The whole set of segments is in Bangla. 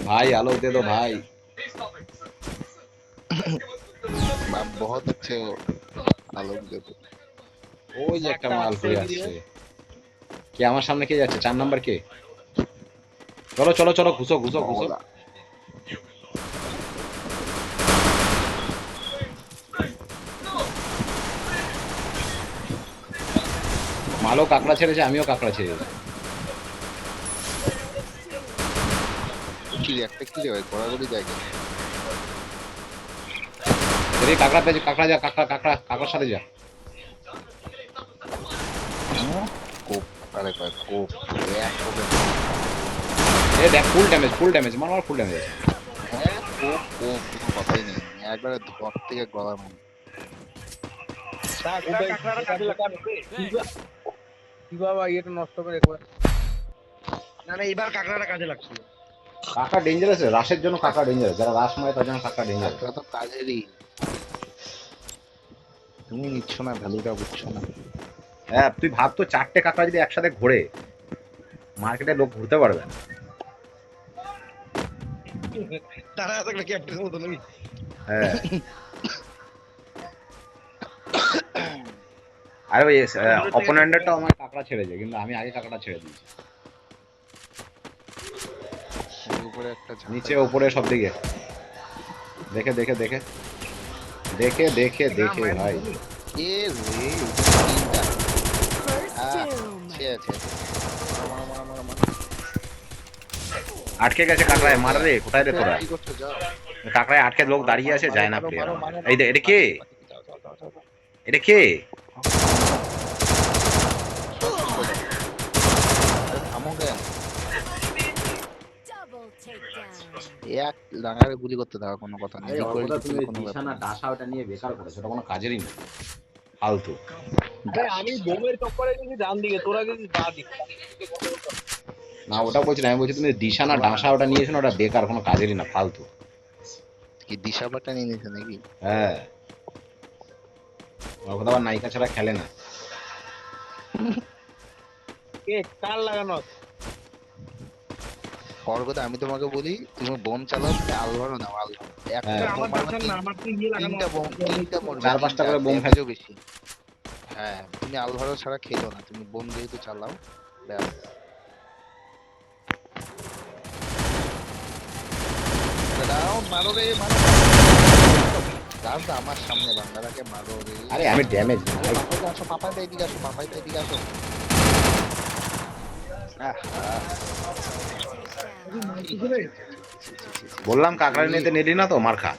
भाई आलोक दे दो भाई। बहुत अच्छे हो आलोक दे दो। ওই যে একটা মাল ঘুরে আসছে। কে আমার সামনে কে যাচ্ছে? 4 নাম্বার কে? চলো চলো চলো, ঘুষো ঘুষো ঘুষো। মজা। মালও কাঁকড়া ছেড়েছে, আমিও কাঁকড়া ছেড়েছি। কি রে একটা কি রে ভাই ঘোরাঘুরি জায়গা। রে কাঁকড়া পেয়েছে, কাঁকড়া যা, কাঁকড়া কাঁকড়া কাঁকড়ার সাথে যা। কোপ আরে ভাই কোপ এক কোপে। এ দেখ ফুল ড্যামেজ, ফুল ড্যামেজ, মার মার ফুল ড্যামেজ। হ্যাঁ কোপ কোপ কোনো কথাই নেই, একবারে ধর থেকে গলার মনে। কি বাবা এটা নষ্ট করে একবার। না না এবার কাঁকড়াটা কাজে লাগছিল। কাঁকড়া ডেঞ্জারাস, রাশের জন্য কাঁকড়া ডেঞ্জারাস, যারা রাশ মারে তার জন্য কাঁকড়া ডেঞ্জারাস। একটা তো কাজেরই, তুমি নিচ্ছ না ভ্যালুটা বুঝছো না। হ্যাঁ তুই ভাব তো, 4টে কাঁকড়া যদি একসাথে ঘোরে, মার্কেটে লোক ঘুরতে পারবে না। তারা থাকলে ক্যাপ্টেনের মতো নাকি? হ্যাঁ আরে ওই অপোনেন্টটাও আমার কাঁকড়া ছেড়েছে, কিন্তু আমি আগে কাঁকড়া ছেড়ে দিয়েছি। ওর উপরে একটা ঝাঁকা নিচে উপরে সব দিকে দেখে দেখে দেখে দেখে দেখে দেখে ভাই। এ রে তিনটা। আছে আছে মার মার মার মার। আটকে গেছে কাঁকড়ায়, মার রে, কোথায় রে তোরা? কি করছো যাও। কাঁকড়ায় আটকে লোক দাঁড়িয়ে আছে, যায় না প্লেয়ার। মারো, মারো, এই এটা কে? যাও, যাও, যাও, যাও, যাও। এটা কে? আরে থামো কেন? Double takedown. এক লাগারে গুলি করতে দাও, কোনো কথা নেই। আরে রিকয়েল অতটা দিতে তুমি কোনো ব্যাপার নিশানা না। ডাসা ওটা নিয়ে বেকার করেছো, ওটা কোনো কাজেরই না, ফালতু। আরে আমি বোমের চক্করে গেছি ডান দিকে, তোরা গেছিস বাঁ দিকে। না ওটা বলছি না, আমি বলছি তুমি দিশানা ডাসা ওটা নিয়েছো না, ওটা বেকার, কোনো কাজেরই না, ফালতু। কি দিশা বাটা নিয়ে নিছে নাকি? হ্যাঁ ওর কথা আবার নায়িকা ছাড়া খেলে না। কে কার লাগানো? ওর কথা আমি তোমাকে বলি, তুমি বোম চালাও, তুমি আলভারও নাও, আলভারো। একটা হ্যাঁ। বোম আমার মারবা দরকার না, আমার তো ইয়ে লাগানো তিনটা বোম, তিনটা মরবে, 4-5টা তিনটা, করে বোম ড্যামেজও বেশি। হ্যাঁ তুমি আলভারো ছাড়া খেলো না, তুমি বোম যেহেতু চালাও ব্যাস। দাও মারো রে মারো। দাও তো আমার সামনে বান্দারাকে মারো রে। আরে আমি ড্যামেজ না ভাই। পাপাইতে আসো, পাপাইতে এদিকে আসো, পাপাইতে এদিকে আসো। আহা, বললাম কাঁকড়া নিতে নিলি না তো, মার খা।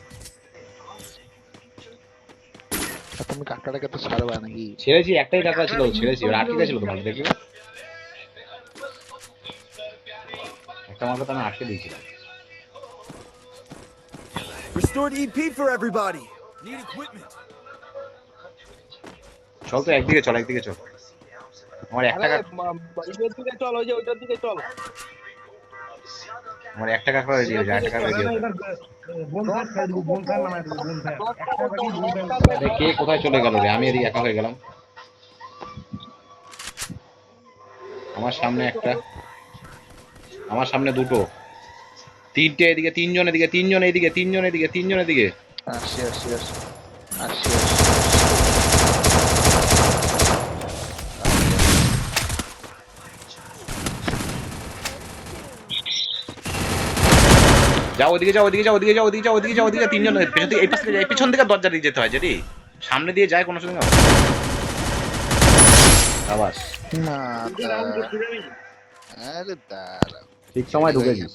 আর তুমি কাকাটাকে তো ছাড়বা নাকি? ছেড়েছি, একটাই কাঁকড়া ছিল, ছেড়েছি, ওরা আটকে গেছিল তোমাকে দেখি। একটা মাত্র তো আমি আটকে দিয়েছিলাম। Restored EP for everybody. Need equipment. চল তো একদিকে চল, একদিকে চল। আমার একটা আরে ওইটার দিকে চল, ওই যে ওইটার দিকে চল। আমার একটা কাঁকড়া রেডি হয়েছে, একটা কাঁকড়া রেডি হয়েছে। বোন ফায়ার দিব, বোন ফায়ার নামাই দেবো, বোন ফায়ার একটা বাকি বোন ফায়ার। আরে কে কোথায় চলে গেল রে? আমি এদিকে একা হয়ে গেলাম। আমার সামনে একটা, আমার সামনে দুটো, তিনটে এদিকে, তিনজন এদিকে, তিনজন এদিকে, তিনজন এদিকে, তিনজন এদিকে। আসি আসি আসি আসি আসি। যাও ওদিকে, যাও ওদিকে, যাও ওদিকে, যাও ওদিকে, যাও ওদিকে, যাও ওদিকে, তিনজন পেছন থেকে, এই পাশ থেকে যায়, পিছন থেকে দরজা দিয়ে যেতে হয় যদি সামনে দিয়ে যায় কোনো সময়। আবাস না রাউন্ড করতে যাবি? আরে দাঁড়া, ঠিক সময় ঢুকেছিস।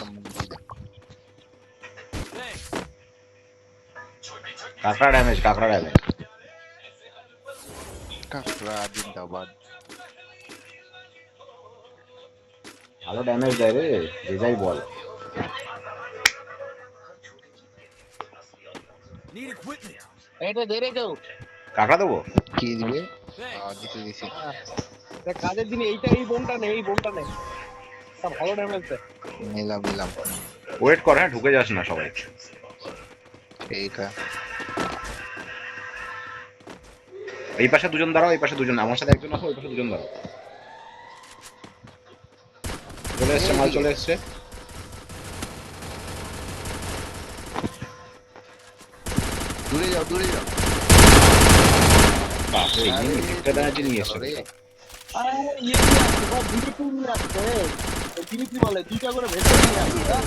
কাঁকড়া ড্যামেজ, কাঁকড়া ড্যামেজ। কাকড়া জিন্দাবাদ। ভালো ড্যামেজ দেয় রে, যে যাই বল। Need equipment. এটা ধরে যাও। কাঁকড়া দেবো? কি দিবে? Thanks. দিতে দিছি। কাজের দিনে এইটা, এই বোমটা নেই, এই বোমটা নেই। তা ভালো ড্যামেজ দেয়। নিলাম নিলাম। ওয়েট কর, হ্যাঁ ঢুকে যাস না সবাই। এইটা এই পাশে দুজন দাঁড়াও, এই পাশে দুজন, আমার সাথে একজন আসো, ওই পাশে দুজন দাঁড়াও। চলে এসছে মাল, চলে এসছে। দূরে যাও দূরে যাও বাপরে এই একটা দাঁড়িয়ে নিয়ে এসছে রে। আরে ইয়ে নিয়ে আসছে সব ডিলিট নিয়ে আসছে ডিলিট বলে দুইটা করে ভেতরে নিয়ে আসছে হ্যাঁ?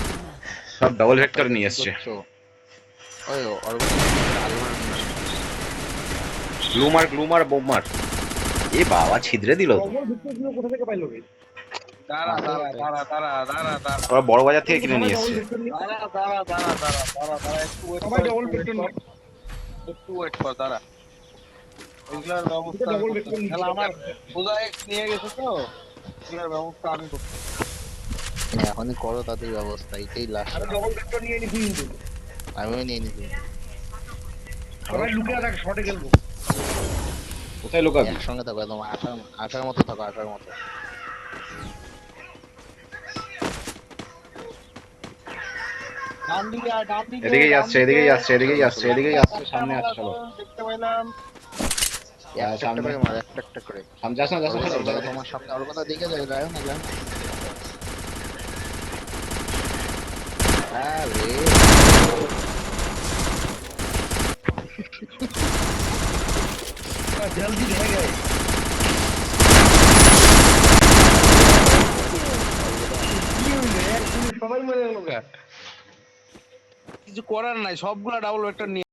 সব ডাবল ভেক্টর নিয়ে এসছে করছো। ওই গ্লুমার বোমার এ বাবা ছিদ্রে দিল তো। খবর ভিতরে গুলো কোথা থেকে পাইলো রে? দাঁড়া ওরা বড় বাজার থেকে কিনে নিয়ে এসছে সবাই ডবল ভেক্টর নিয়ে একটু ওয়েট কর দাঁড়া এগুলার ব্যবস্থা ডবল ভেক্টর নিয়ে তাহলে আমার বোঝাই নিয়ে গেছে তো এগুলার ব্যবস্থা আমি করছি এখনই করো তাদের ব্যবস্থা এটাই লাস্ট আমি ডবল ভেক্টর নিয়ে নিছি কিন্তু আমিও নিয়ে নিছি সবাই লুকিয়ে থাক শর্টে খেলবো কোথায় লুকাবি একসঙ্গে থাকো একদম আসার মতো থাকো আসার মতো ডান দিকে আর ডান দিকে এদিকেই ডান আসছে দিকে। এদিকেই আসছে সামনে আসছে চলো দেখতে পেলাম একটা সামনে। করে মার একটা করে সামনে যাস না তোমার সামনে ওর কথা দেখে যায় যায় না যায় আরে জলদি रह गए কি হইলো এক পুরো সবাই মরে গেল গা কিছু করার নাই সবগুলা ডাবল ভেক্টর নিয়ে